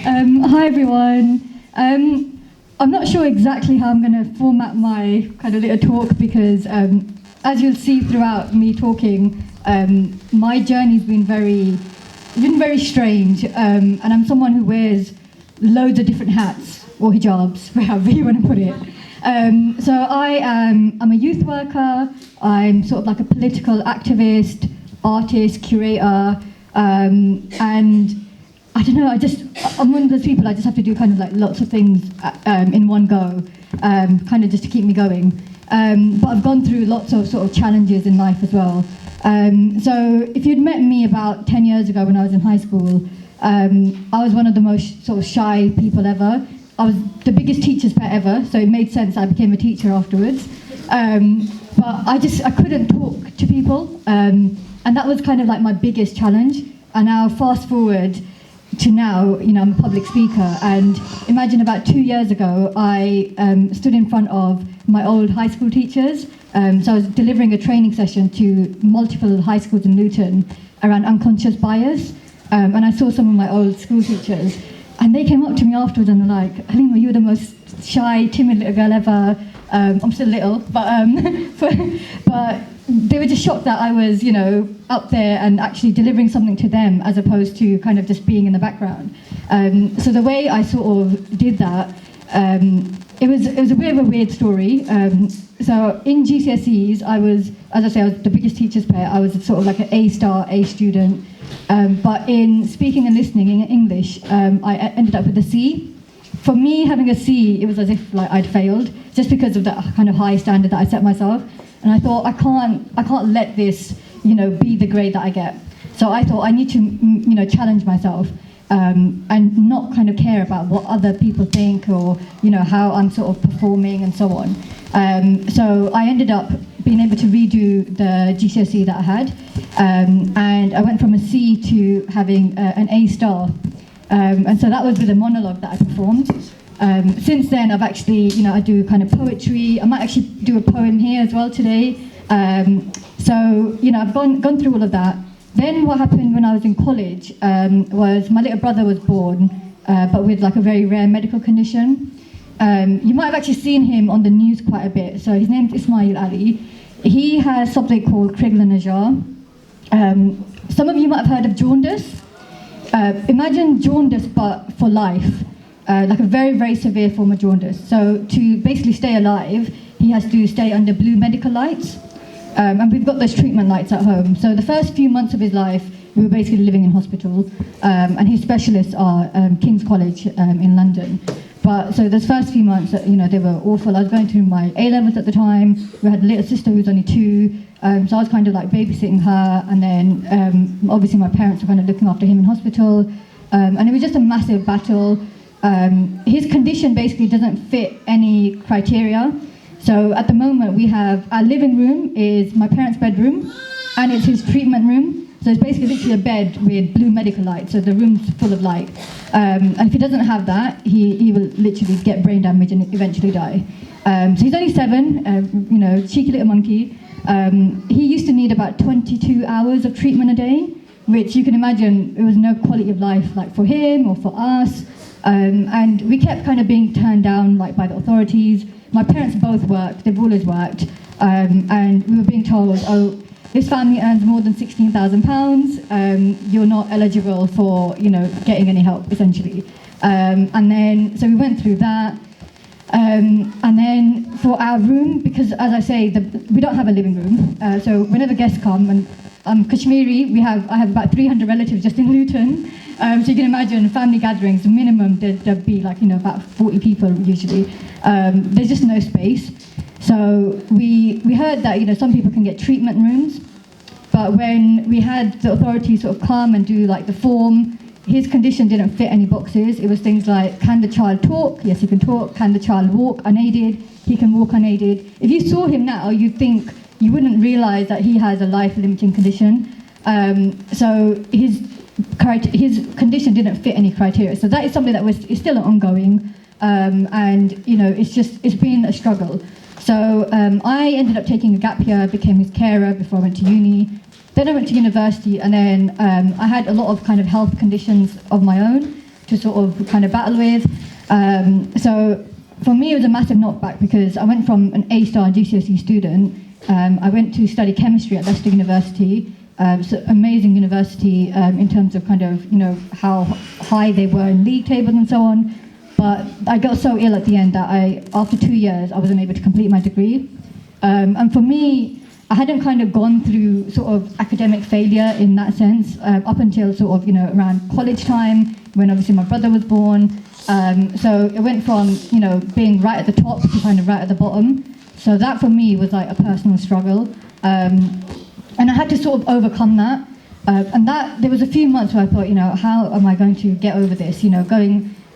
Hi everyone. I'm not sure exactly how I'm going to format my kind of little talk because as you'll see throughout me talking, my journey's been very strange, and I'm someone who wears loads of different hats or hijabs, however you want to put it. So I'm a youth worker. I'm sort of like a political activist, artist, curator, and I don't know, I'm one of those people, I just have to do kind of like lots of things in one go, kind of just to keep me going. But I've gone through lots of sort of challenges in life as well. So if you'd met me about 10 years ago when I was in high school, I was one of the most sort of shy people ever. I was the biggest teacher's pet ever, so it made sense I became a teacher afterwards. But I couldn't talk to people, and that was kind of like my biggest challenge. And now fast forward to now, I'm a public speaker, and imagine about 2 years ago, I stood in front of my old high school teachers. So I was delivering a training session to multiple high schools in Luton around unconscious bias, and I saw some of my old school teachers, and they came up to me afterwards and they're like, Haleema, you're the most shy, timid little girl ever. I'm still little, but they were just shocked that I was, up there and actually delivering something to them as opposed to kind of just being in the background. So the way I sort of did that, it was a bit of a weird story. So in GCSEs, I was the biggest teacher's pet. I was sort of like an A-star, A student. But in speaking and listening in English, I ended up with a C. For me, having a C, it was as if like I'd failed, just because of that kind of high standard that I set myself. And I thought, I can't let this, be the grade that I get. So I thought I need to, challenge myself and not kind of care about what other people think or, how I'm sort of performing and so on. So I ended up being able to redo the GCSE that I had, and I went from a C to having an A-star. And so that was with a monologue that I performed. Since then, I've actually, I do kind of poetry. I might actually do a poem here as well today. So, I've gone through all of that. Then what happened when I was in college was my little brother was born, but with like a very rare medical condition. You might have actually seen him on the news quite a bit. So his name's Ismail Ali. He has something called Crigler-Najjar. Some of you might have heard of jaundice. Imagine jaundice but for life, like a very, very severe form of jaundice. So to basically stay alive, he has to stay under blue medical lights. And we've got those treatment lights at home. So the first few months of his life, we were basically living in hospital. And his specialists are King's College in London. But so those first few months, they were awful. I was going through my A-levels at the time. We had a little sister who was only 2. So I was kind of like babysitting her. And then obviously my parents were kind of looking after him in hospital. And it was just a massive battle. His condition basically doesn't fit any criteria. So at the moment we have, our living room is my parents' bedroom and it's his treatment room. So it's basically literally a bed with blue medical light, so the room's full of light. And if he doesn't have that, he will literally get brain damage and eventually die. So he's only 7, cheeky little monkey. He used to need about 22 hours of treatment a day, which you can imagine it was no quality of life like for him or for us. And we kept kind of being turned down like by the authorities. My parents both worked, they've always worked. And we were being told, oh, this family earns more than £16,000, you're not eligible for, getting any help, essentially. And then, so we went through that. And then for our room, because as I say, we don't have a living room, so whenever guests come, and I'm Kashmiri, I have about 300 relatives just in Luton, so you can imagine family gatherings, minimum there'd be like, about 40 people usually. There's just no space. So we heard that, some people can get treatment rooms, but when we had the authorities sort of come and do like the form, his condition didn't fit any boxes. It was things like, can the child talk? Yes, he can talk. Can the child walk unaided? He can walk unaided. If you saw him now, you wouldn't realise that he has a life-limiting condition. So his condition didn't fit any criteria. So that is something that is still ongoing, and it's been a struggle. So I ended up taking a gap year, became his carer before I went to uni. Then I went to university, and then I had a lot of kind of health conditions of my own. to sort of kind of battle with. So for me, it was a massive knockback because I went from an A-star GCSE student. I went to study chemistry at Leicester University. So amazing university in terms of kind of, how high they were in league tables and so on. But I got so ill at the end that after 2 years, I wasn't able to complete my degree. And for me, I hadn't kind of gone through sort of academic failure in that sense up until sort of, around college time when obviously my brother was born. So it went from, being right at the top to kind of right at the bottom. So that for me was like a personal struggle. And I had to sort of overcome that. And there was a few months where I thought, how am I going to get over this?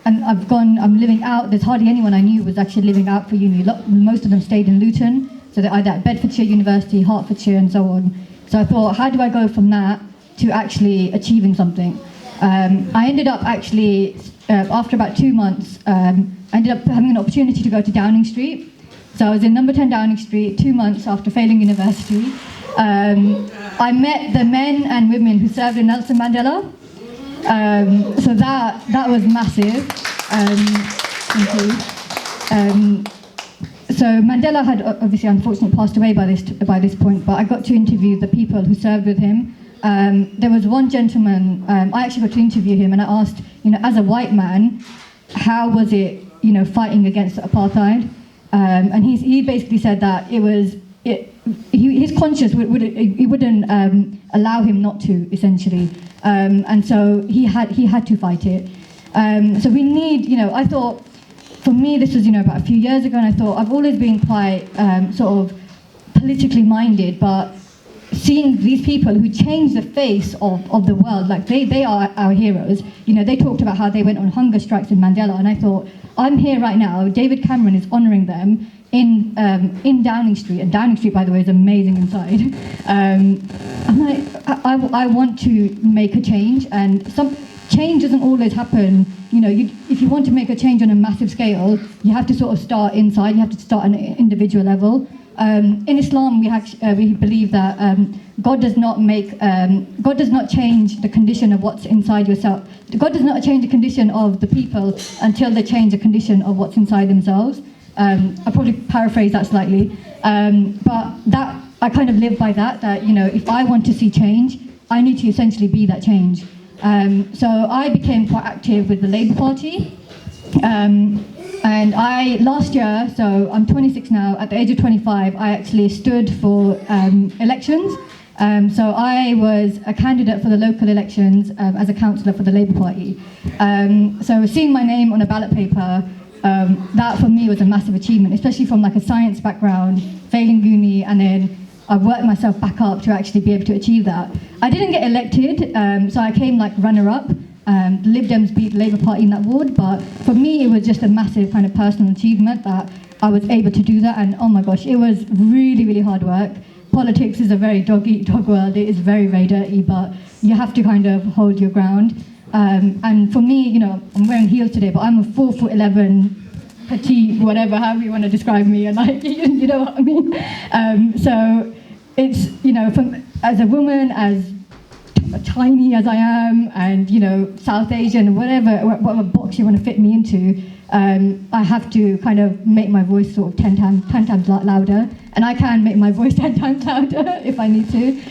I'm living out. There's hardly anyone I knew was actually living out for uni. Most of them stayed in Luton. So they're either at Bedfordshire University, Hertfordshire, and so on. So I thought, how do I go from that to actually achieving something? I ended up actually, after about 2 months, I ended up having an opportunity to go to Downing Street. So I was in number 10 Downing Street 2 months after failing university. I met the men and women who served in Nelson Mandela. So that was massive. Thank you. So Mandela had obviously unfortunately passed away by this point, but I got to interview the people who served with him. There was one gentleman, I actually got to interview him, and I asked, as a white man, how was it, fighting against apartheid? And he basically said that his conscience wouldn't allow him not to, essentially, and so he had to fight it. So we need, I thought, for me, this was about a few years ago, and I thought I've always been quite sort of politically minded, but seeing these people who changed the face of the world, like they are our heroes. They talked about how they went on hunger strikes in Mandela, and I thought, I'm here right now. David Cameron is honouring them in Downing Street, and Downing Street, by the way, is amazing inside. I'm like, I want to make a change, and some change doesn't always happen. If you want to make a change on a massive scale, you have to sort of start inside. You have to start on an individual level. In Islam, we believe that God does not change the condition of what's inside yourself. God does not change the condition of the people until they change the condition of what's inside themselves. I'll probably paraphrase that slightly, but that I kind of live by that. If I want to see change, I need to essentially be that change. So I became quite active with the Labour Party. And last year, so I'm 26 now, at the age of 25, I actually stood for elections. So I was a candidate for the local elections as a councillor for the Labour Party. So seeing my name on a ballot paper, that for me was a massive achievement, especially from like a science background, failing uni, and then I worked myself back up to actually be able to achieve that. I didn't get elected, so I came like runner-up. The Lib Dems beat the Labour Party in that ward, but for me it was just a massive kind of personal achievement that I was able to do that, and oh my gosh, it was really, really hard work. Politics is a very dog-eat-dog world. It is very, very dirty, but you have to kind of hold your ground. And for me, I'm wearing heels today, but I'm a 4'11", petite, whatever, however you want to describe me, and like, you know what I mean? So it's, as a woman, as tiny as I am, and South Asian, whatever box you want to fit me into, I have to kind of make my voice sort of 10 times louder, and I can make my voice 10 times louder if I need to.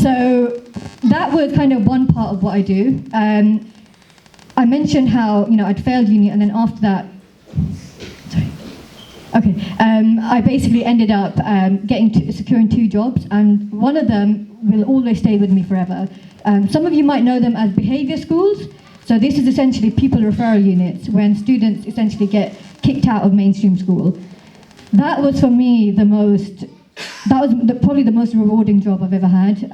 So that was kind of one part of what I do. I mentioned how I'd failed uni, and then after that, I basically ended up securing 2 jobs, and one of them will always stay with me forever. Some of you might know them as behaviour schools. So this is essentially pupil referral units when students essentially get kicked out of mainstream school. That was for me probably the most rewarding job I've ever had.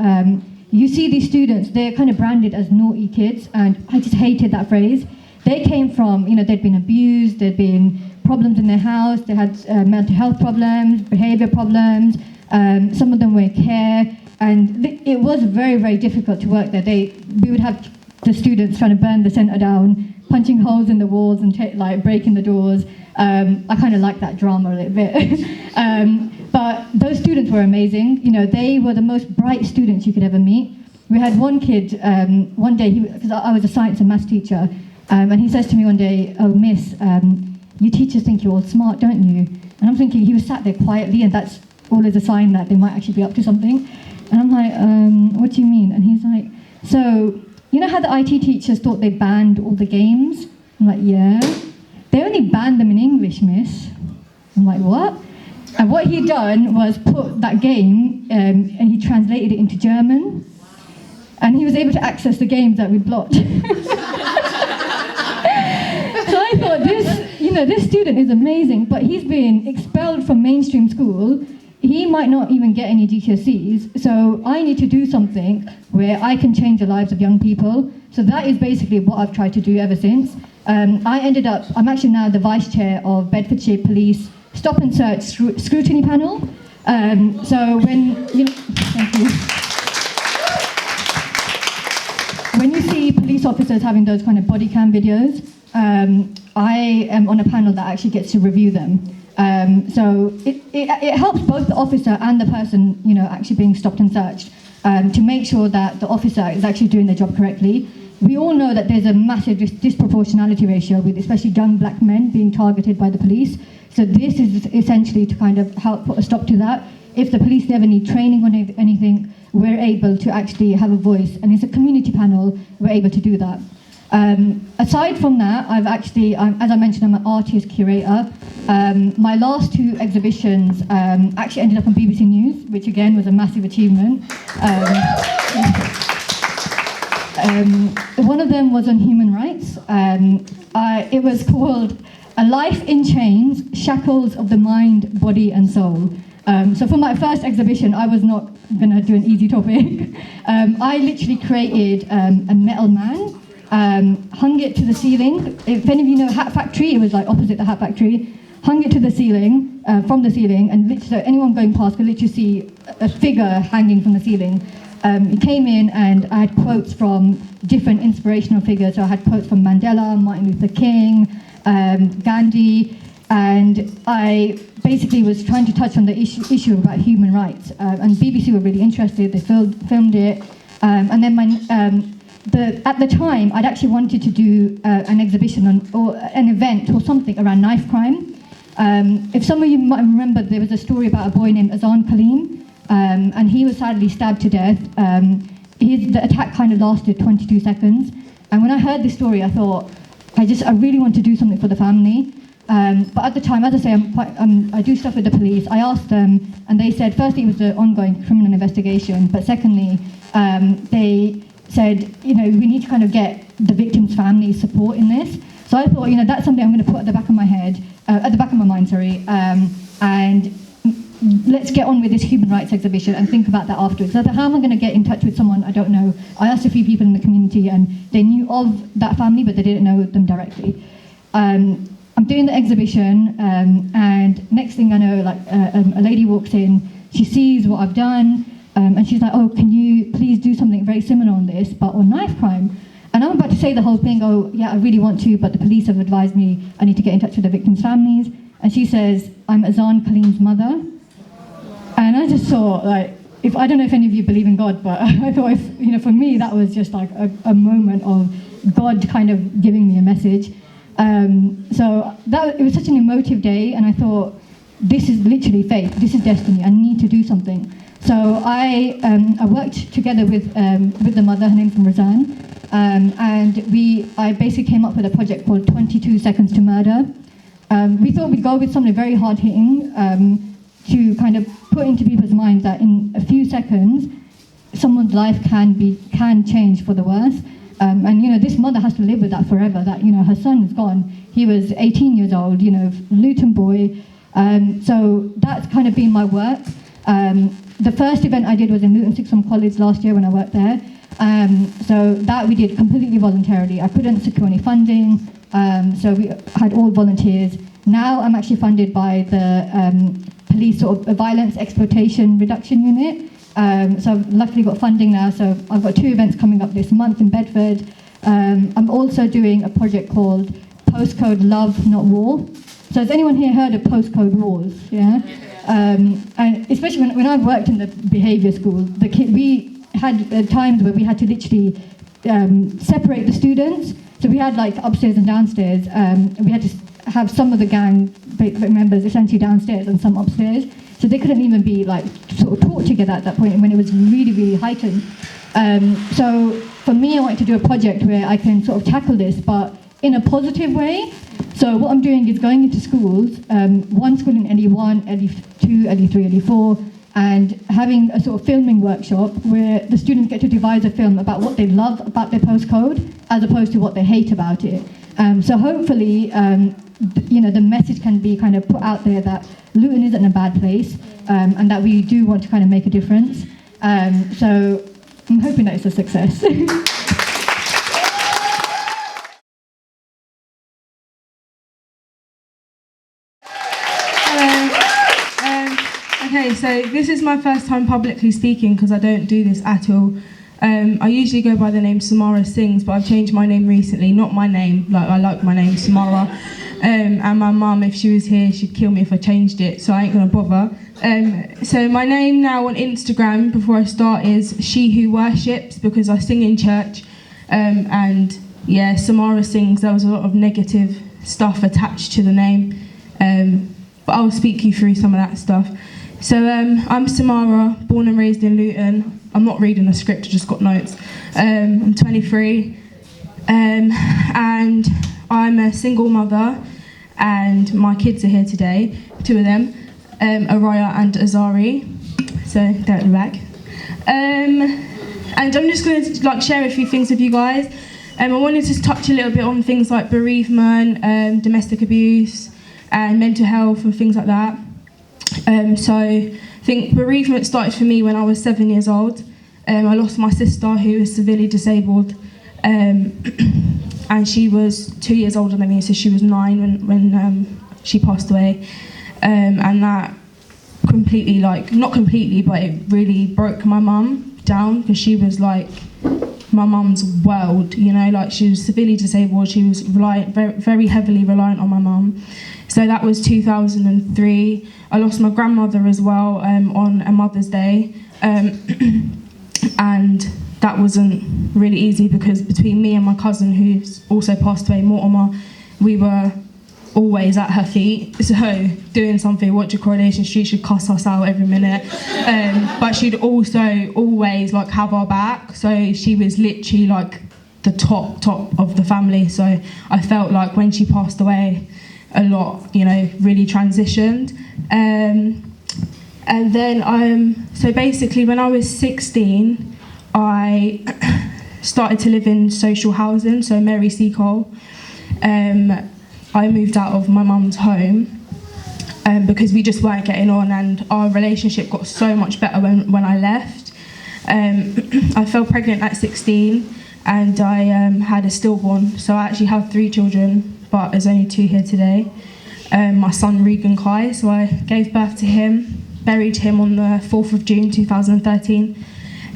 You see these students, they're kind of branded as naughty kids, and I just hated that phrase. They came from, they'd been abused, there'd been problems in their house, they had mental health problems, behaviour problems, some of them were in care, and it was very, very difficult to work there. We would have the students trying to burn the centre down, punching holes in the walls and breaking the doors. I kind of like that drama a little bit. But those students were amazing. They were the most bright students you could ever meet. we had one kid, one day, because I was a science and maths teacher, and he says to me one day, "Oh, miss, you teachers think you're all smart, don't you?" And I'm thinking, he was sat there quietly, and that's always a sign that they might actually be up to something. And I'm like, what do you mean? And he's like, so, you know how the IT teachers thought they banned all the games? I'm like, yeah. They only banned them in English, miss. I'm like, what? And what he'd done was put that game, and he translated it into German, and he was able to access the games that we blocked. So I thought, this student is amazing, but he's been expelled from mainstream school. He might not even get any GCSEs, so I need to do something where I can change the lives of young people. So that is basically what I've tried to do ever since. I'm actually now the vice chair of Bedfordshire Police Stop and Search Scrutiny Panel. So thank you. When you see police officers having those kind of body cam videos, I am on a panel that actually gets to review them. So it helps both the officer and the person, actually being stopped and searched, to make sure that the officer is actually doing their job correctly. We all know that there's a massive disproportionality ratio with especially young black men being targeted by the police. So this is essentially to kind of help put a stop to that. If the police ever need training on anything, we're able to actually have a voice. And it's a community panel, we're able to do that. Aside from that, as I mentioned, I'm an artist curator. My last two exhibitions actually ended up on BBC News, which again was a massive achievement. One of them was on human rights. It was called A Life in Chains, Shackles of the Mind, Body and Soul. So for my first exhibition, I was not going to do an easy topic. I literally created a metal man, hung it to the ceiling. If any of you know Hat Factory, it was like opposite the Hat Factory. Hung it to the ceiling, from the ceiling, and literally, so anyone going past could literally see a figure hanging from the ceiling. He came in and I had quotes from different inspirational figures. So I had quotes from Mandela, Martin Luther King, Gandhi, and I basically was trying to touch on the issue about human rights. And BBC were really interested, they filmed it. And then at the time, I'd actually wanted to do an exhibition or an event or something around knife crime. If some of you might remember, there was a story about a boy named Azan Kaleem, and he was sadly stabbed to death. The attack kind of lasted 22 seconds. And when I heard this story, I thought, I really want to do something for the family. But at the time, as I say, I do stuff with the police. I asked them, and they said, firstly, it was an ongoing criminal investigation, but secondly, they said, we need to kind of get the victim's family support in this. So I thought, that's something I'm going to put at the back of my mind, and let's get on with this human rights exhibition and think about that afterwards. So how am I going to get in touch with someone I don't know? I asked a few people in the community, and they knew of that family, but they didn't know them directly. I'm doing the exhibition, and next thing I know, a lady walks in, she sees what I've done, and she's like, "Oh, can you please do something very similar on this, but on knife crime?" And I'm about to say the whole thing, "Oh, yeah, I really want to, but the police have advised me I need to get in touch with the victims' families." And she says, "I'm Azan Kaleem's mother." And I just thought, I don't know if any of you believe in God, but I thought, for me, that was just like a moment of God kind of giving me a message. So it was such an emotive day, and I thought, this is literally fate, this is destiny, I need to do something. So I worked together with the mother, her name's Razan, and I basically came up with a project called 22 Seconds to Murder. We thought we'd go with something very hard-hitting, to kind of put into people's minds that in a few seconds, someone's life can change for the worse. And this mother has to live with that forever, that her son is gone. He was 18 years old, Luton boy. So that's kind of been my work. The first event I did was in Luton Sixth Form College last year when I worked there. So that we did completely voluntarily. I couldn't secure any funding, so we had all volunteers. Now I'm actually funded by the police sort of violence exploitation reduction unit. So I've luckily got funding now, so I've got 2 events coming up this month in Bedford. I'm also doing a project called Postcode Love, Not War. So has anyone here heard of postcode wars? Yeah? And especially when I worked in the behaviour school, had times where we had to literally separate the students. So we had like upstairs and downstairs. We had to have some of the gang members essentially downstairs and some upstairs. So they couldn't even be like sort of taught together at that point when it was really, really heightened. So for me, I wanted to do a project where I can sort of tackle this, but in a positive way. So what I'm doing is going into schools, one school in LE1, LE2, LE3, LE4, and having a sort of filming workshop where the students get to devise a film about what they love about their postcode as opposed to what they hate about it. So hopefully, the message can be kind of put out there that Luton isn't a bad place, and that we do want to kind of make a difference. So I'm hoping that it's a success. Okay, so this is my first time publicly speaking because I don't do this at all. I usually go by the name Samara Sings, but I've changed my name recently. Not my name, I like my name, Samara. And my mum, if she was here, she'd kill me if I changed it, so I ain't gonna bother. So my name now on Instagram, before I start, is She Who Worships, because I sing in church. And yeah, Samara Sings, there was a lot of negative stuff attached to the name. But I'll speak you through some of that stuff. So I'm Samara, born and raised in Luton. I'm not reading a script, I just got notes. I'm 23, and I'm a single mother, and my kids are here today, two of them, Araya and Azari, so they're at the back. And I'm just going to share a few things with you guys. I wanted to touch a little bit on things like bereavement, domestic abuse, and mental health and things like that. So I think bereavement started for me when I was 7 years old. I lost my sister, who was severely disabled, and she was 2 years older than me, so she was 9 when she passed away. And that completely, not completely, but it really broke my mum down, because she was like my mum's world, she was severely disabled. She was very, very heavily reliant on my mum. So that was 2003. I lost my grandmother as well on a Mother's Day. And that wasn't really easy, because between me and my cousin, who's also passed away, Mortimer, we were always at her feet. So doing something, watching Coronation Street, she'd cuss us out every minute. But she'd also always have our back. So she was literally the top of the family. So I felt like when she passed away, a lot, really transitioned. And then so basically when I was 16, I started to live in social housing, so Mary Seacole. I moved out of my mum's home because we just weren't getting on, and our relationship got so much better when I left. I fell pregnant at 16, and I had a stillborn, so I actually have 3 children, but there's only 2 here today. My son Regan Kai, so I gave birth to him, buried him on the 4th of June 2013,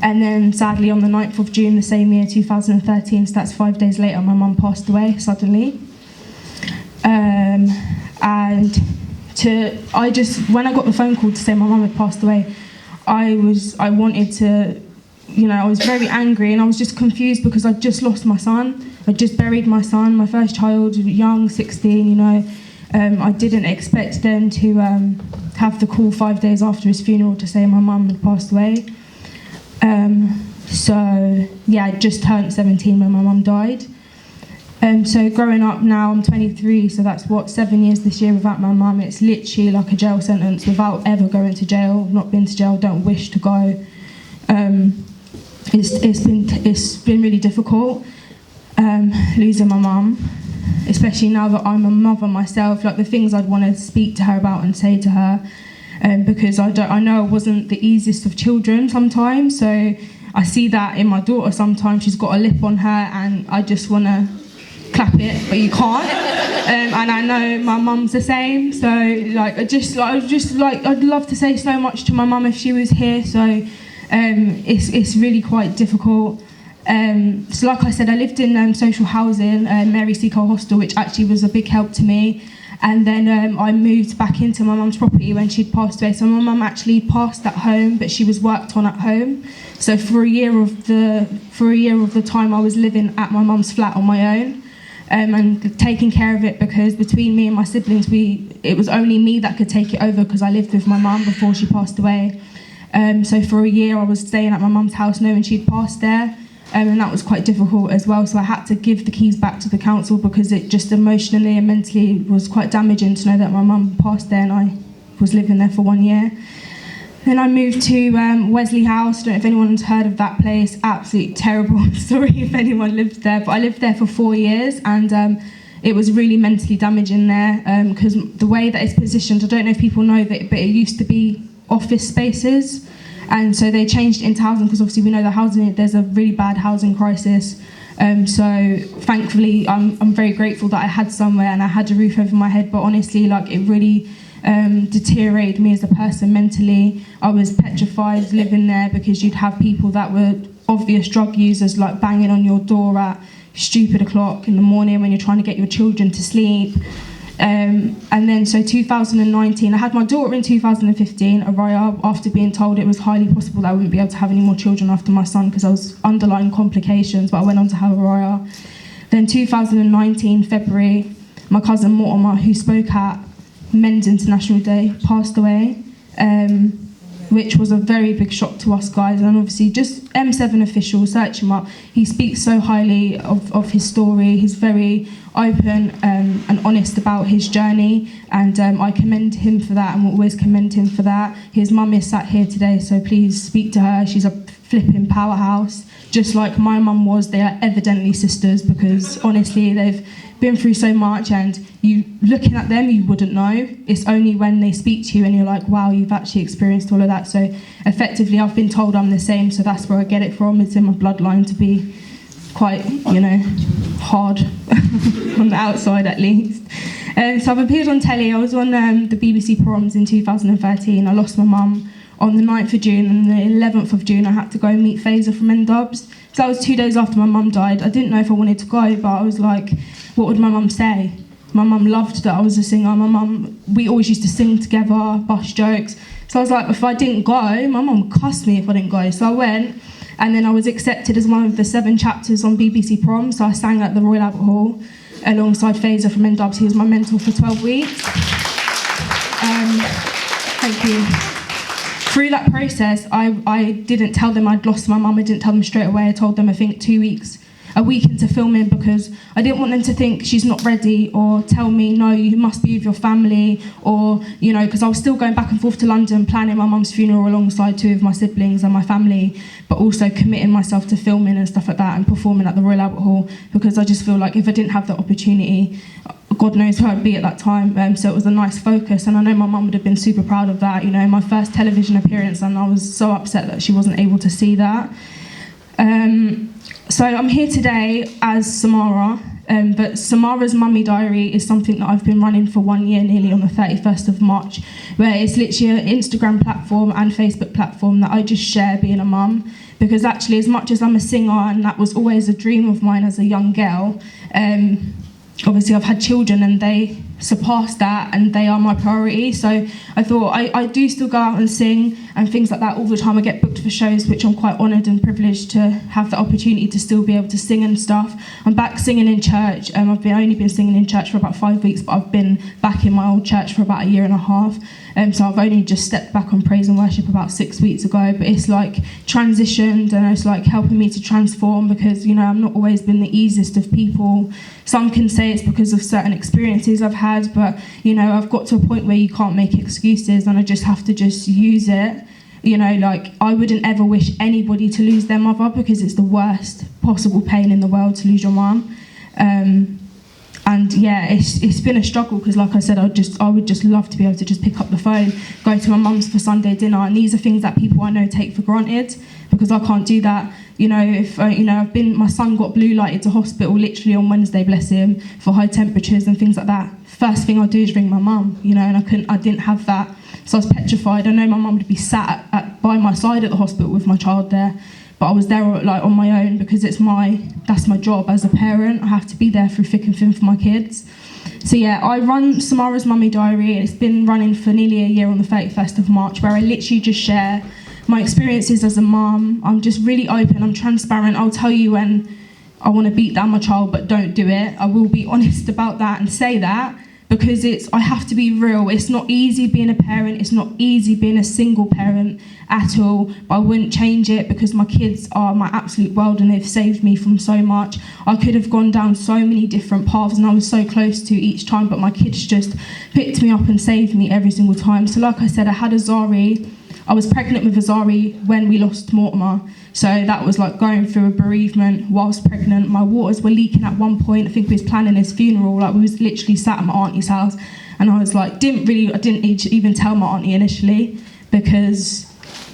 and then sadly on the 9th of June the same year, 2013, so that's 5 days later, my mum passed away suddenly. And when I got the phone call to say my mum had passed away, I wanted to, I was very angry, and I was just confused because I'd just lost my son. I just buried my son, my first child, young, 16, I didn't expect then to have the call 5 days after his funeral to say my mum had passed away. So yeah, I just turned 17 when my mum died. So growing up now, I'm 23, so that's 7 years this year without my mum. It's literally like a jail sentence without ever going to jail. I've not been to jail, don't wish to go. It's been really difficult losing my mum, especially now that I'm a mother myself. The things I'd want to speak to her about and say to her, because I know I wasn't the easiest of children sometimes. So I see that in my daughter sometimes. She's got a lip on her, and I just want to clap it, but you can't. And I know my mum's the same. So I'd love to say so much to my mum if she was here. So it's really quite difficult. So like I said, I lived in social housing, Mary Seacole Hostel, which actually was a big help to me. And then I moved back into my mum's property when she'd passed away. So my mum actually passed at home, but she was worked on at home. So for a year of the time I was living at my mum's flat on my own, and taking care of it, because between me and my siblings, it was only me that could take it over because I lived with my mum before she passed away. So for a year I was staying at my mum's house knowing she'd passed there. And that was quite difficult as well, so I had to give the keys back to the council because it just emotionally and mentally was quite damaging to know that my mum passed there and I was living there for 1 year. Then I moved to Wesley House. I don't know if anyone's heard of that place. Absolutely terrible. Sorry if anyone lived there, but I lived there for 4 years, and it was really mentally damaging there because the way that it's positioned, I don't know if people know that, but it used to be office spaces. And so they changed it into housing because obviously we know that there's a really bad housing crisis. So thankfully, I'm very grateful that I had somewhere and I had a roof over my head. But honestly, like, it really deteriorated me as a person mentally. I was petrified living there because you'd have people that were obvious drug users, like banging on your door at stupid o'clock in the morning when you're trying to get your children to sleep. And then so 2019, I had my daughter in 2015, Araya, after being told it was highly possible that I wouldn't be able to have any more children after my son because I was underlying complications, but I went on to have Araya. Then 2019, February, my cousin Mortimer, who spoke at Men's International Day, passed away, which was a very big shock to us guys. And obviously just M7 official, search him up. He speaks so highly of his story. He's very open and honest about his journey, and I commend him for that and will always commend him for that. His mum is sat here today, so please speak to her. She's a flipping powerhouse, just like my mum was. They are evidently sisters because honestly they've been through so much, and you looking at them you wouldn't know. It's only when they speak to you and you're like, wow, you've actually experienced all of that. So effectively I've been told I'm the same, so that's where I get it from. It's in my bloodline to be quite, hard on the outside at least. So I've appeared on telly. I was on the BBC Proms in 2013. I lost my mum on the 9th of June, and the 11th of June I had to go and meet Fazer from N-Dubs. So that was 2 days after my mum died. I didn't know if I wanted to go, but I was like, what would my mum say? My mum loved that I was a singer. My mum, we always used to sing together, bust jokes. So I was like, if I didn't go, my mum would cuss me if I didn't go. So I went, and then I was accepted as one of the 7 chapters on BBC Prom. So I sang at the Royal Albert Hall alongside Fazer from N-Dubs. He was my mentor for 12 weeks. Thank you. Through that process, I didn't tell them I'd lost my mum. I didn't tell them straight away. I told them, I think, a week into filming, because I didn't want them to think she's not ready, or tell me, no, you must be with your family, or, because I was still going back and forth to London, planning my mum's funeral alongside 2 of my siblings and my family, but also committing myself to filming and stuff like that and performing at the Royal Albert Hall, because I just feel like if I didn't have the opportunity, God knows where I'd be at that time. So it was a nice focus, and I know my mum would have been super proud of that, my first television appearance, and I was so upset that she wasn't able to see that. So I'm here today as Samara, but Samara's Mummy Diary is something that I've been running for 1 year, nearly on the 31st of March, where it's literally an Instagram platform and Facebook platform that I just share being a mum, because actually, as much as I'm a singer, and that was always a dream of mine as a young girl, obviously I've had children and they surpass that, and they are my priority. So I thought I do still go out and sing and things like that all the time. I get booked for shows, which I'm quite honoured and privileged to have the opportunity to still be able to sing and stuff. I'm back singing in church. I've only been singing in church for about 5 weeks, but I've been back in my old church for about 1.5 years. So I've only just stepped back on praise and worship about 6 weeks ago, but it's like transitioned, and it's like helping me to transform, because I've not always been the easiest of people. Some can say it's because of certain experiences I've had, but I've got to a point where you can't make excuses, and I just have to just use it. I wouldn't ever wish anybody to lose their mother, because it's the worst possible pain in the world to lose your mum. And yeah, it's been a struggle, because like I said, I would just love to be able to just pick up the phone, go to my mum's for Sunday dinner, and these are things that people I know take for granted, because I can't do that. If my son got blue lighted to hospital literally on Wednesday, bless him, for high temperatures and things like that. First thing I do is ring my mum, and I didn't have that, so I was petrified. I know my mum would be sat by my side at the hospital with my child there, but I was there on my own, because that's my job as a parent. I have to be there through thick and thin for my kids. So yeah, I run Samara's Mummy Diary. It's been running for nearly a year on the 31st of March, where I literally just share my experiences as a mum. I'm just really open, I'm transparent. I'll tell you when I want to beat down my child, but don't do it. I will be honest about that and say that, because I have to be real. It's not easy being a parent. It's not easy being a single parent at all, but I wouldn't change it because my kids are my absolute world and they've saved me from so much. I could have gone down so many different paths and I was so close to each time, but my kids just picked me up and saved me every single time. So like I said, I had Azari. I was pregnant with Azari when we lost Mortimer. So that was like going through a bereavement whilst pregnant. My waters were leaking at one point. I think we was planning his funeral. Like we was literally sat at my auntie's house, and I was like, I didn't even tell my auntie initially because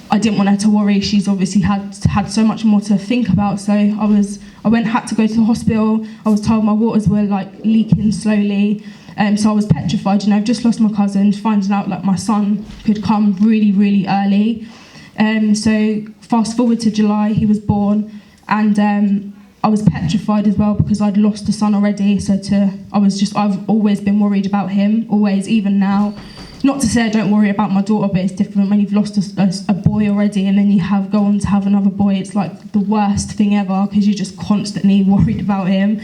I didn't want her to worry. She's obviously had so much more to think about. So had to go to the hospital. I was told my waters were like leaking slowly. So I was petrified. I've just lost my cousin, finding out like my son could come really, really early. So fast forward to July, he was born, and I was petrified as well because I'd lost a son already. I've always been worried about him, always, even now. Not to say I don't worry about my daughter, but it's different when you've lost a boy already and then you go on to have another boy. It's like the worst thing ever because you're just constantly worried about him.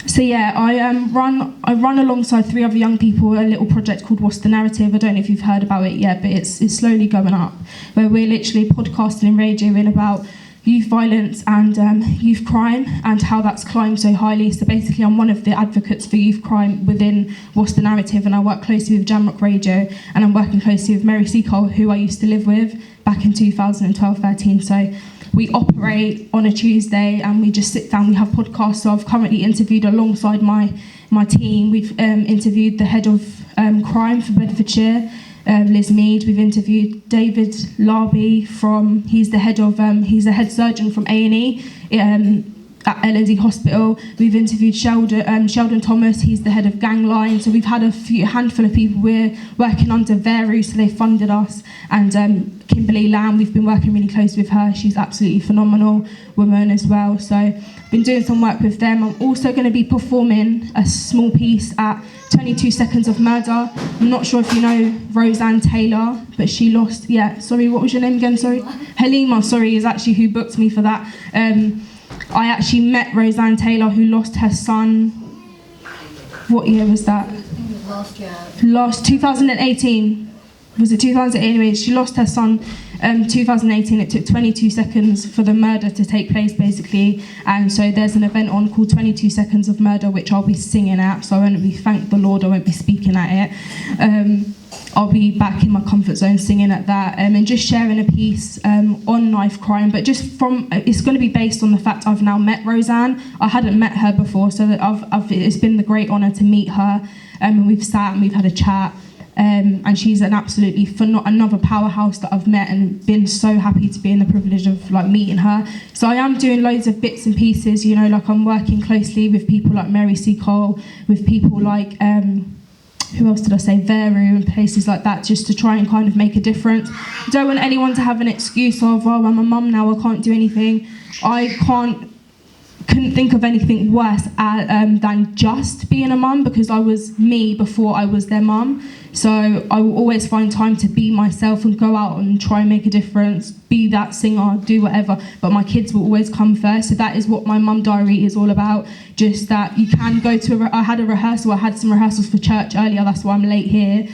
So yeah, I run alongside 3 other young people a little project called What's the Narrative. I don't know if you've heard about it yet, but it's slowly going up, where we're literally podcasting and radioing about youth violence and youth crime and how that's climbed so highly. So basically I'm one of the advocates for youth crime within What's the Narrative, and I work closely with Jamrock Radio, and I'm working closely with Mary Seacole, who I used to live with back in 2012-13. So we operate on a Tuesday and we just sit down, we have podcasts. So I've currently interviewed alongside my team. We've interviewed the head of crime for Bedfordshire, Liz Mead. We've interviewed David Larby he's the head surgeon from A&E at L&D Hospital. We've interviewed Sheldon Thomas, he's the head of Gangline. So we've had a handful of people. We're working under Veru, so they funded us. And Kimberly Lamb, we've been working really close with her. She's absolutely phenomenal woman as well. So I've been doing some work with them. I'm also going to be performing a small piece at 22 Seconds of Murder. I'm not sure if you know Roseanne Taylor, but she lost, what was your name again, sorry? Haleema, is actually who booked me for that. I actually met Roseanne Taylor, who lost her son. What year was that? I think it was last year. 2018. Was it 2018? Anyway, she lost her son 2018. It took 22 seconds for the murder to take place, basically. And so there's an event on called 22 Seconds of Murder, which I'll be singing at. So I won't be, thank the Lord, I won't be speaking at it. I'll be back in my comfort zone singing at that, and just sharing a piece on knife crime, but it's going to be based on the fact I've now met Roseanne. I hadn't met her before, so that it's been the great honour to meet her, and we've sat and we've had a chat, and she's an absolutely another powerhouse that I've met, and been so happy to be in the privilege of like meeting her. So I am doing loads of bits and pieces, like I'm working closely with people like Mary Seacole, with people like who else did I say, Veru, and places like that, just to try and kind of make a difference. I don't want anyone to have an excuse of, I'm a mum now, I can't do anything. I couldn't think of anything worse than just being a mum, because I was me before I was their mum. So I will always find time to be myself and go out and try and make a difference, be that singer, do whatever, but my kids will always come first. So that is what my mum diary is all about. Just that you can go to I had some rehearsals for church earlier, that's why I'm late here,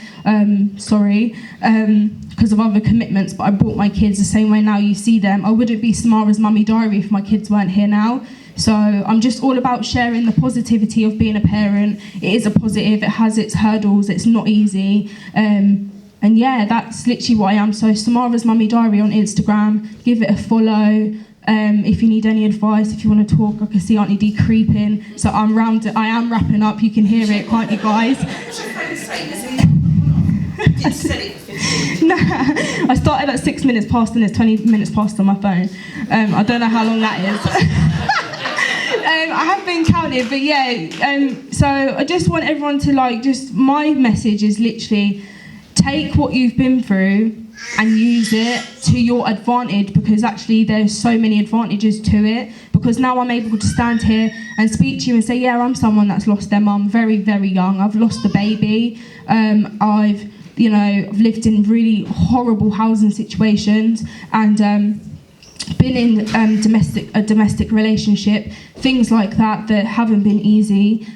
sorry, because of other commitments, but I brought my kids the same way now you see them. I wouldn't be Samara's Mummy Diary if my kids weren't here now. So I'm just all about sharing the positivity of being a parent. It is a positive, it has its hurdles, it's not easy. And yeah, that's literally what I am. So Samara's Mummy Diary on Instagram, give it a follow. If you need any advice, if you want to talk, I can see Auntie D creeping. So I am wrapping up, you can hear it, can't you guys? Nah, I started at 6 minutes past and it's 20 minutes past on my phone. I don't know how long that is. I have been counted, but yeah, so I just want everyone to my message is literally take what you've been through and use it to your advantage, because actually there's so many advantages to it. Because now I'm able to stand here and speak to you and say, yeah, I'm someone that's lost their mum very, very young. I've lost a baby. I've lived in really horrible housing situations, and been in a domestic relationship, things like that haven't been easy.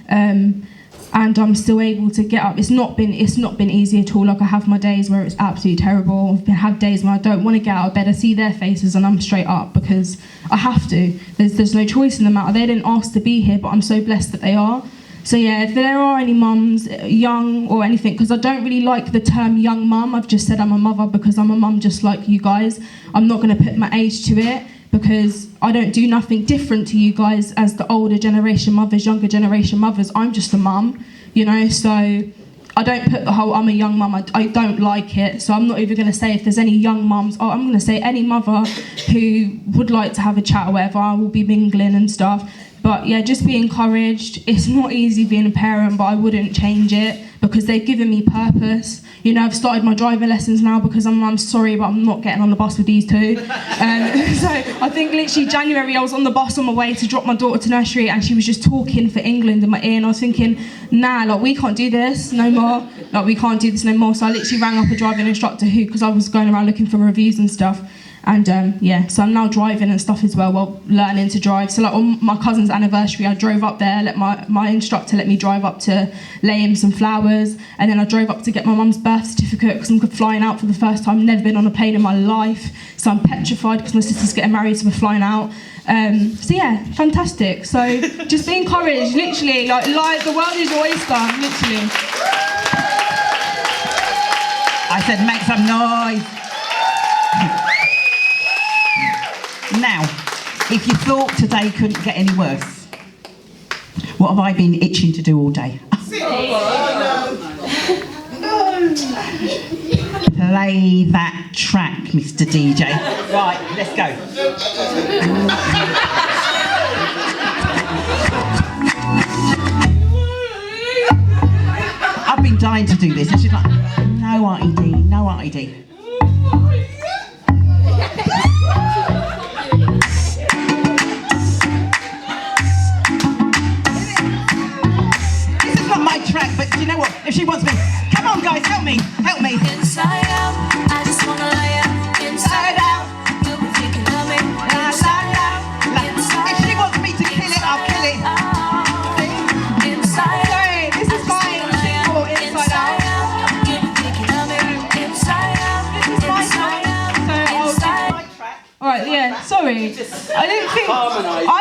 And I'm still able to get up. It's not been easy at all. Like, I have my days where it's absolutely terrible. I've had days when I don't want to get out of bed. I see their faces and I'm straight up because I have to. There's no choice in the matter. They didn't ask to be here, but I'm so blessed that they are. So yeah, if there are any mums, young or anything, because I don't really like the term young mum. I've just said I'm a mother because I'm a mum just like you guys. I'm not going to put my age to it, because I don't do nothing different to you guys as the older generation mothers, younger generation mothers. I'm just a mum, so I don't put the whole I'm a young mum. I don't like it, so I'm not even going to say if there's any young mums. I'm going to say any mother who would like to have a chat or whatever. I will be mingling and stuff. But yeah, just be encouraged. It's not easy being a parent, but I wouldn't change it because they've given me purpose. I've started my driving lessons now because I'm sorry, but I'm not getting on the bus with these two. So I think literally January I was on the bus on my way to drop my daughter to nursery, and she was just talking for England in my ear, and I was thinking, nah, we can't do this no more. We can't do this no more. So I literally rang up a driving instructor because I was going around looking for reviews and stuff. And so I'm now driving and stuff as well, learning to drive. So on my cousin's anniversary, I drove up there, let my instructor let me drive up to lay him some flowers, and then I drove up to get my mum's birth certificate because I'm flying out for the first time, never been on a plane in my life, so I'm petrified because my sister's getting married, so we're flying out. So yeah, fantastic. So just be encouraged, literally, like the world is your oyster, literally. I said make some noise. Now, if you thought today couldn't get any worse, what have I been itching to do all day? Play that track, Mr. DJ. Right, let's go. I've been dying to do this, and she's like, no RED, no RED. Track, but do you know what? If she wants me, come on guys, help me. Inside out, I just wanna lay out. Inside out, you'll be thinking of me. Inside out, if she wants me to kill it, I'll kill it. Inside out, this is mine. Inside out, you'll be thinking of me. Inside out, this is my track. Alright, yeah, sorry. I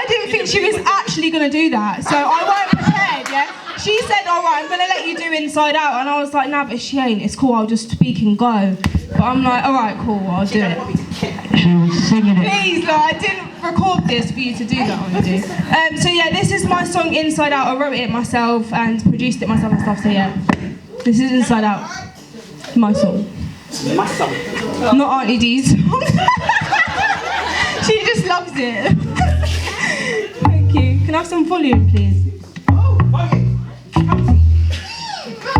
didn't think she was actually gonna do that, so I weren't prepared, yeah? She said, all right, I'm going to let you do Inside Out. And I was like, nah, but she ain't. It's cool, I'll just speak and go. But I'm like, all right, cool, I'll do it. She was singing it. Please, I didn't record this for you to do that on you. So yeah, this is my song Inside Out. I wrote it myself and produced it myself and stuff. So yeah, this is Inside Out. My song. My song. Not Auntie Deez. She just loves it. Thank you. Can I have some volume, please?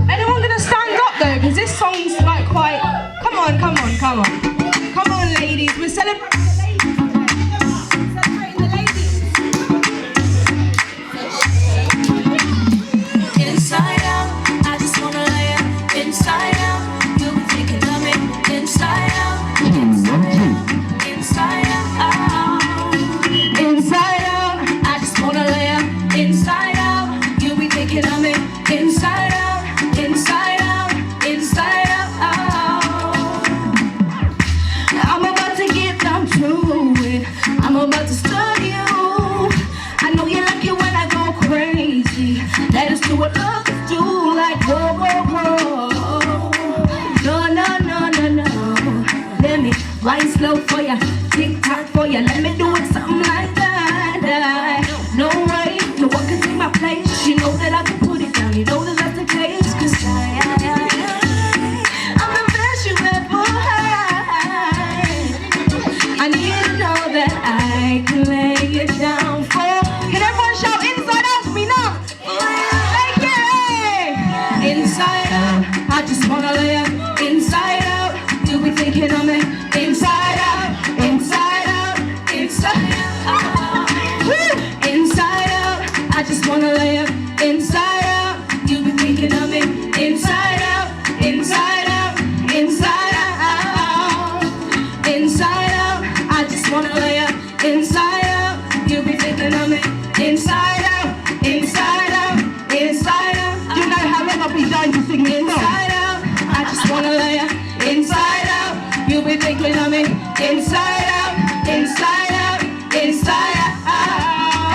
Anyone gonna stand up though? Because this song's like quite. Come on. Come on, ladies. We're celebrating the ladies. inside out, I just wanna lay out. Inside out, you'll be thinking of me. Inside out, inside out, I just wanna lay out. Inside out, you'll be thinking of me. Inside out, inside out, inside out. I'm about to get down to it. I'm about to study you. I know you like it when I go crazy. Let us do what others do, like whoa, whoa, whoa. No. Let me wind slow for ya, tick tock for ya. Let me do it something like that. No way, no one can take my place. You know that I can put it down. You know that that's the case. 'Cause I'm the best you ever had. I need to know that I can lay it down for. Can everyone shout Inside Out for me now? Thank you! Inside out, I just wanna lay out. Inside out, You'll be thinking of me inside out, inside out, inside out. Woo! Inside out, I just wanna lay up inside out. You'll be thinking of me inside out, inside out, inside out, inside out. I just wanna lay up inside out. You'll be thinking of me inside out, inside out, inside out. Do you know how long I've been dying to sing this song? Inside out, I just wanna lay up inside out. You'll be thinking of me inside out, inside out, inside out.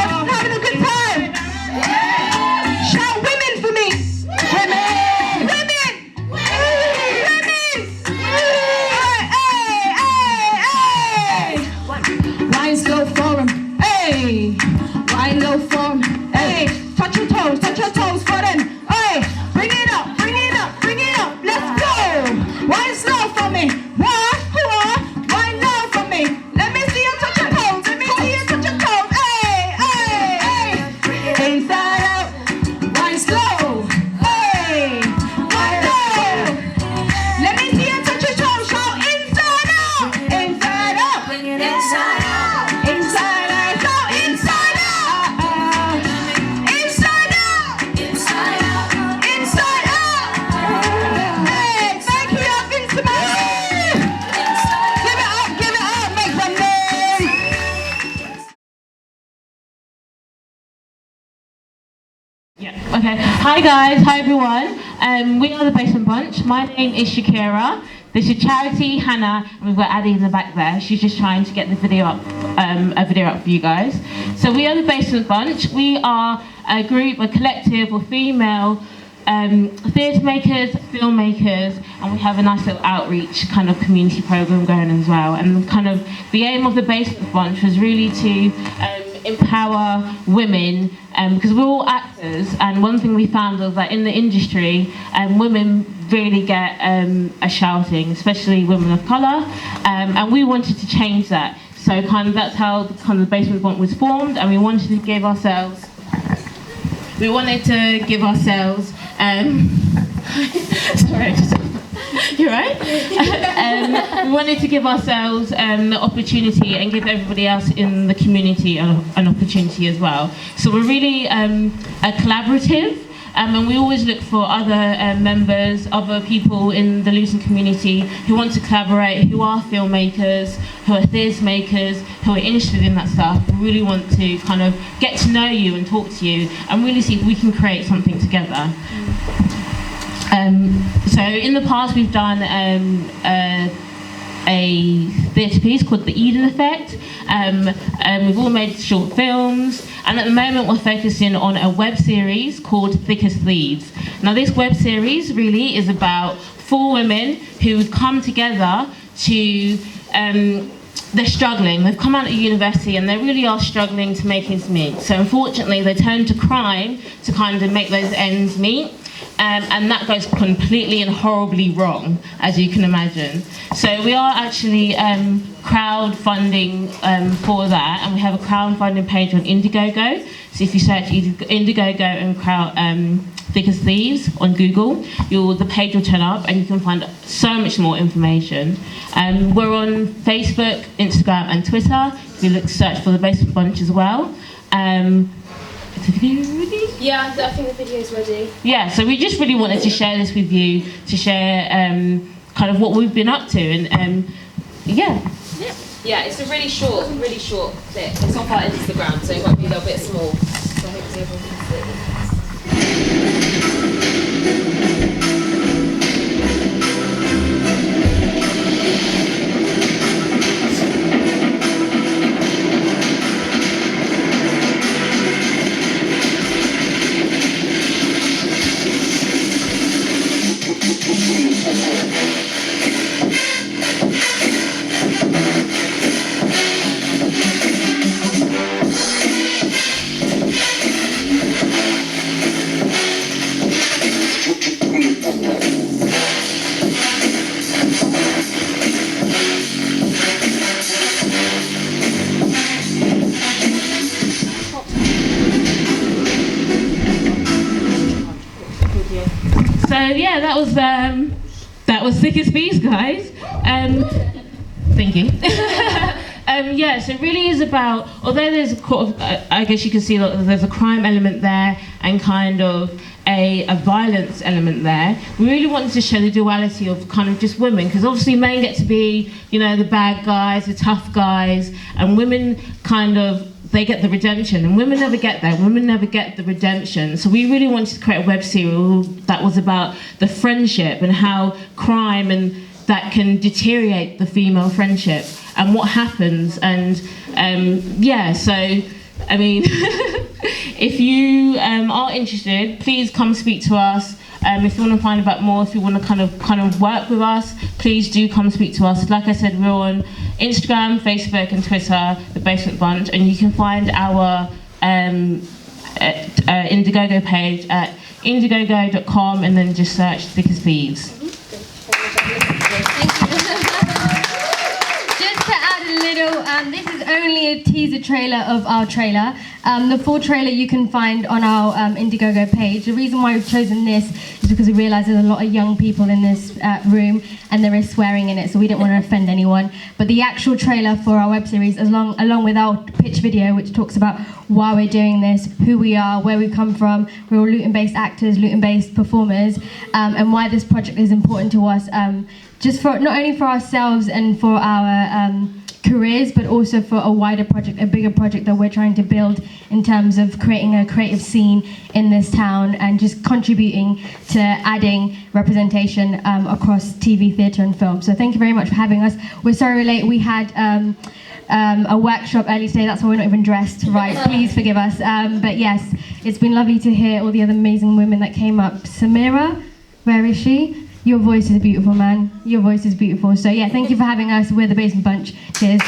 Everyone having a good time? Shout women for me! Women! Women! Women! Hey, hey, hey! Wine slow for 'em, Hey! wine low for 'em. Hey! Touch your toes for them! Hey! Bring it up, bring it up, bring it up! Let's go! Wine slow for me! What? Wine low for me! Let me see you touch your toes! Let me see you touch your toes! Hey! Hey! Hey! Inside out, wine slow. Hey! Wine low! Let me see you touch your toes! Shout inside out! Inside out! Bring it inside out, Inside out! Shout inside out! Inside out! inside out. Inside out! Hey! Thank you, Samara! Give it up, make some noise! Okay. Hi guys. Hi everyone. We are the Basement Bunch. My name is Shakira. This is Charity, Hannah, and we've got Addie in the back there. She's just trying to get the video up, a video up for you guys. So we are the Basement Bunch. We are a group, a collective of female theatre makers, filmmakers, and we have a nice little outreach kind of community program going as well. And kind of the aim of the Basement Bunch was really to empower women, because we're all actors, and one thing we found was that in the industry, women really get a shouting, especially women of colour, and we wanted to change that. So kind of that's how the Basement Bunch was formed, and we wanted to give ourselves, sorry, you're right. We wanted to give ourselves the opportunity and give everybody else in the community an opportunity as well. So we're really a collaborative, and we always look for other members, other people in the Luton community who want to collaborate, who are filmmakers, who are theatre makers, who are interested in that stuff. We really want to kind of get to know you and talk to you and really see if we can create something together. So in the past we've done a theatre piece called The Eden Effect. We've all made short films, and at the moment we're focusing on a web series called Thieves. Now this web series really is about 4 women who've come together to, they're struggling. They've come out of university and they really are struggling to make ends meet. So unfortunately they turn to crime to kind of make those ends meet. And that goes completely and horribly wrong, as you can imagine. So we are actually crowdfunding for that, and we have a crowdfunding page on Indiegogo. So if you search Indiegogo and Thick as Thieves on Google, the page will turn up and you can find so much more information. We're on Facebook, Instagram and Twitter. If you search for the Basement Bunch as well. Is the video ready? Yeah, I think the video's ready. Yeah, so we just really wanted to share this with you, to share kind of what we've been up to, and yeah. Yeah, it's a really short clip. It's off our Instagram, so it might be a little bit small. So hopefully everyone can see. So yeah, that That was Thick as Thieves, guys. Thank you. Yeah, so it really is about, although there's I guess you can see that there's a crime element there and kind of a violence element there, we really wanted to show the duality of kind of just women, because obviously men get to be, you know, the bad guys, the tough guys, and women kind of, they get the redemption, and women never get there. Women never get the redemption. So we really wanted to create a web series that was about the friendship and how crime and that can deteriorate the female friendship and what happens. And yeah, so I mean, if you are interested, please come speak to us. If you want to find out more, if you want to kind of work with us, please do come speak to us. Like I said, we're on Instagram, Facebook, and Twitter, The Basement Bunch, and you can find our Indiegogo page at indiegogo.com, and then just search Thick as Thieves. This is only a teaser trailer of our trailer. The full trailer you can find on our Indiegogo page. The reason why we've chosen this is because we realise there's a lot of young people in this room and there is swearing in it, so we didn't want to offend anyone. But the actual trailer for our web series, along with our pitch video, which talks about why we're doing this, who we are, where we come from, we're all Luton-based actors, Luton-based performers, and why this project is important to us, just for not only for ourselves and for our careers, but also for a wider project, a bigger project that we're trying to build in terms of creating a creative scene in this town and just contributing to adding representation across TV, theatre and film. So thank you very much for having us. We're sorry we're late. We had a workshop early today, that's why we're not even dressed right. Please forgive us. But yes, it's been lovely to hear all the other amazing women that came up. Samara, where is she? Your voice is beautiful, man. Your voice is beautiful. So yeah, thank you for having us. We're the Basement Bunch. Cheers.